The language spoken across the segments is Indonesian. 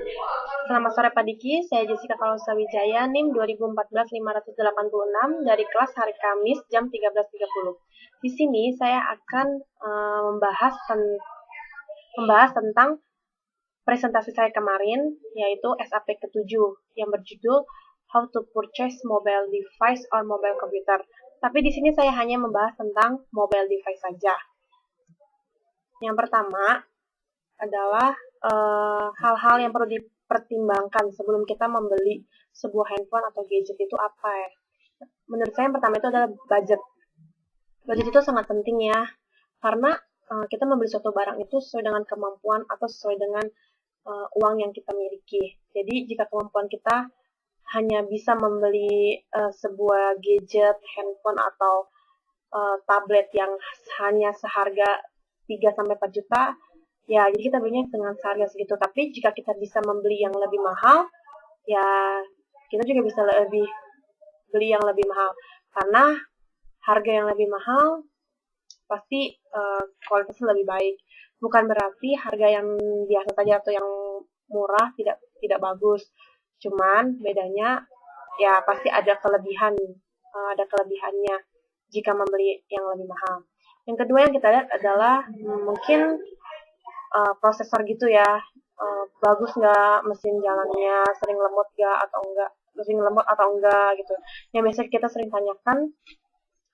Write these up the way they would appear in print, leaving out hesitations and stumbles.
Selamat sore Pak Diki, saya Jessica Kausa Wijaya, NIM 2014-586 dari kelas hari Kamis jam 13.30. Di sini saya akan membahas tentang presentasi saya kemarin, yaitu SAP ke-7 yang berjudul How to Purchase Mobile Device or Mobile Computer. Tapi di sini saya hanya membahas tentang mobile device saja. Yang pertama adalah hal-hal yang perlu dipertimbangkan sebelum kita membeli sebuah handphone atau gadget itu apa ya? Menurut saya yang pertama itu adalah budget. Budget itu sangat penting ya, karena kita membeli suatu barang itu sesuai dengan kemampuan atau sesuai dengan uang yang kita miliki. Jadi jika kemampuan kita hanya bisa membeli sebuah gadget, handphone atau tablet yang hanya seharga 3-4 juta, ya jadi kita belinya dengan seharga segitu. Tapi jika kita bisa membeli yang lebih mahal, ya kita juga bisa beli yang lebih mahal. Karena harga yang lebih mahal pasti kualitasnya lebih baik. Bukan berarti harga yang biasa saja atau yang murah tidak bagus. Cuman bedanya ya pasti ada kelebihannya jika membeli yang lebih mahal. Yang kedua yang kita lihat adalah mungkin prosesor gitu ya, bagus nggak mesin jalannya, sering lemot atau enggak gitu. Yang biasa kita sering tanyakan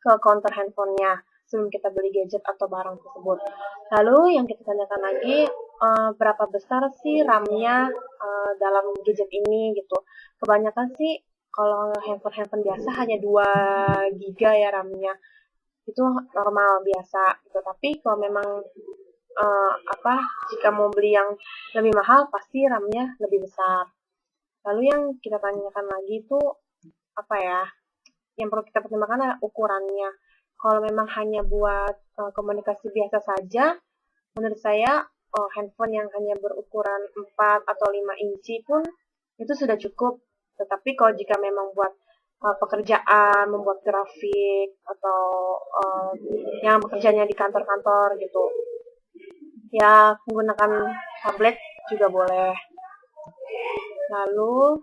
ke counter handphonenya sebelum kita beli gadget atau barang tersebut. Lalu yang kita tanyakan lagi, berapa besar sih RAM-nya dalam gadget ini gitu. Kebanyakan sih kalau handphone biasa hanya 2 GB ya RAM-nya. Itu normal biasa gitu. Tapi kalau memang jika mau beli yang lebih mahal pasti RAM-nya lebih besar. Lalu yang kita tanyakan lagi itu apa ya? Yang perlu kita pertimbangkan adalah ukurannya. Kalau memang hanya buat komunikasi biasa saja, menurut saya handphone yang hanya berukuran 4 atau 5 inci pun itu sudah cukup. Tetapi kalau jika memang buat pekerjaan, membuat grafik, atau yang bekerjanya di kantor-kantor gitu, ya menggunakan tablet juga boleh. Lalu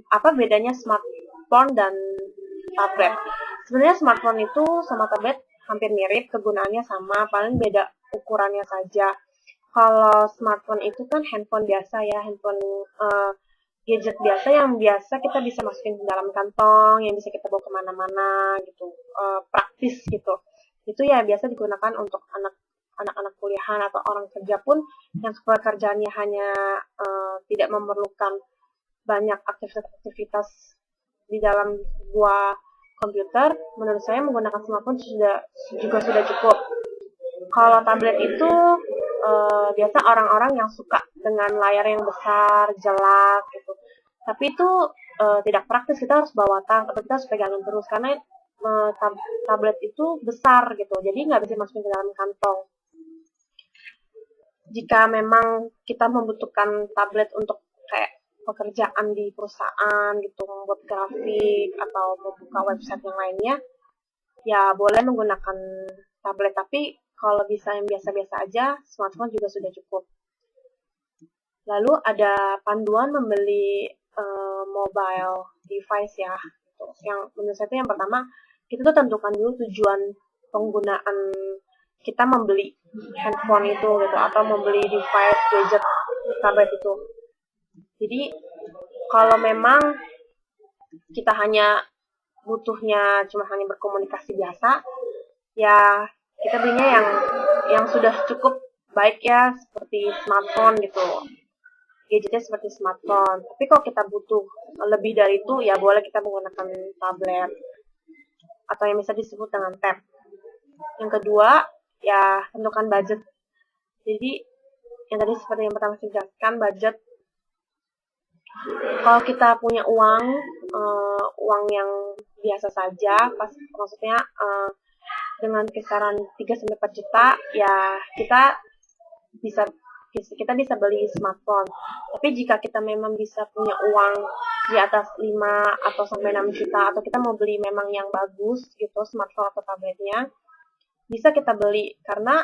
apa bedanya smartphone dan tablet? Sebenarnya smartphone itu sama tablet hampir mirip, kegunaannya sama, paling beda ukurannya saja. Kalau smartphone itu kan handphone biasa ya, handphone gadget biasa yang biasa kita bisa masukin ke dalam kantong, yang bisa kita bawa kemana-mana gitu, praktis gitu. Itu ya biasa digunakan untuk anak-anak kuliahan atau orang kerja pun yang pekerjaannya hanya tidak memerlukan banyak aktivitas di dalam sebuah komputer, menurut saya menggunakan smartphone juga sudah cukup. Kalau tablet itu biasa orang-orang yang suka dengan layar yang besar, jelas gitu. Tapi itu tidak praktis, kita harus bawa tas atau kita harus pegangin terus karena tablet itu besar gitu, jadi nggak bisa masukin ke dalam kantong. Jika memang kita membutuhkan tablet untuk kayak pekerjaan di perusahaan gitu, membuat grafik atau membuka website yang lainnya, ya boleh menggunakan tablet. Tapi kalau bisa yang biasa-biasa aja, smartphone juga sudah cukup. Lalu ada panduan membeli mobile device ya. Gitu. Yang menurut saya itu yang pertama, kita tuh tentukan dulu tujuan penggunaan kita membeli handphone itu gitu, atau membeli device, gadget, tablet itu. Jadi kalau memang kita hanya butuhnya cuma hanya berkomunikasi biasa, ya kita belinya yang sudah cukup baik ya, seperti smartphone gitu, gadgetnya seperti smartphone. Tapi kalau kita butuh lebih dari itu, ya boleh kita menggunakan tablet atau yang bisa disebut dengan tab. Yang kedua, ya tentukan budget. Jadi yang tadi seperti yang pertama saya jelaskan, budget. Kalau kita punya uang yang biasa saja, maksudnya dengan kisaran 3-4 juta, ya kita bisa beli smartphone. Tapi jika kita memang bisa punya uang di atas 5 atau sampai 6 juta, atau kita mau beli memang yang bagus gitu, smartphone atau tabletnya, bisa kita beli. Karena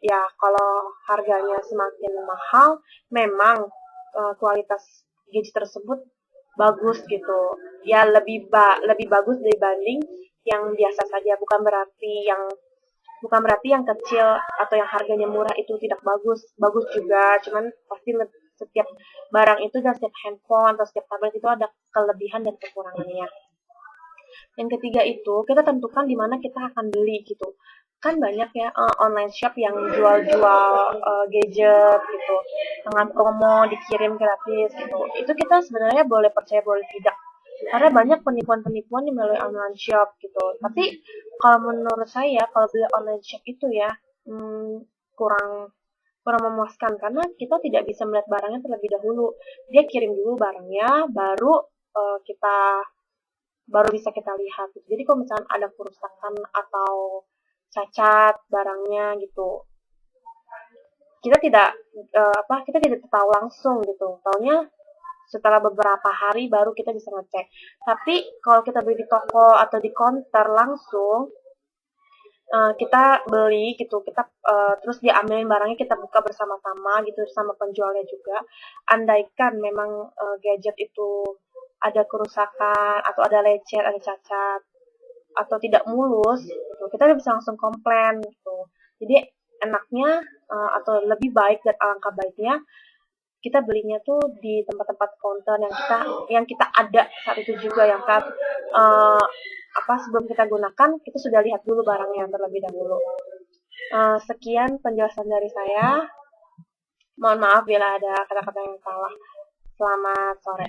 ya kalau harganya semakin mahal, memang kualitas gadget tersebut bagus gitu. Ya lebih bagus dibanding yang biasa saja. Bukan berarti yang kecil atau yang harganya murah itu tidak bagus. Bagus juga, cuman pasti setiap barang itu dan setiap handphone atau setiap tablet itu ada kelebihan dan kekurangannya. Yang ketiga itu kita tentukan di mana kita akan beli gitu. Kan banyak ya online shop yang jual-jual gadget gitu dengan promo dikirim gratis gitu. Itu kita sebenarnya boleh percaya boleh tidak. Karena banyak penipuan-penipuan di melalui online shop gitu. Tapi kalau menurut saya kalau beli online shop itu ya kurang kurang memuaskan karena kita tidak bisa melihat barangnya terlebih dahulu. Dia kirim dulu barangnya, kita baru bisa kita lihat. Jadi kalau misalnya ada kerusakan atau cacat barangnya gitu, kita tidak kita tidak tahu langsung gitu. Taunya setelah beberapa hari baru kita bisa ngecek. Tapi kalau kita beli di toko atau di counter langsung, kita beli gitu, terus dia ambilin barangnya, kita buka bersama-sama gitu sama penjualnya juga. Andaikan memang gadget itu ada kerusakan atau ada lecet, ada cacat atau tidak mulus, gitu, kita bisa langsung komplain gitu. Jadi enaknya atau lebih baik dan alangkah baiknya kita belinya tuh di tempat-tempat counter yang kita ada saat itu juga, yang sebelum kita gunakan kita sudah lihat dulu barangnya terlebih dahulu. Sekian penjelasan dari saya. Mohon maaf bila ada kata-kata yang salah. Selamat sore.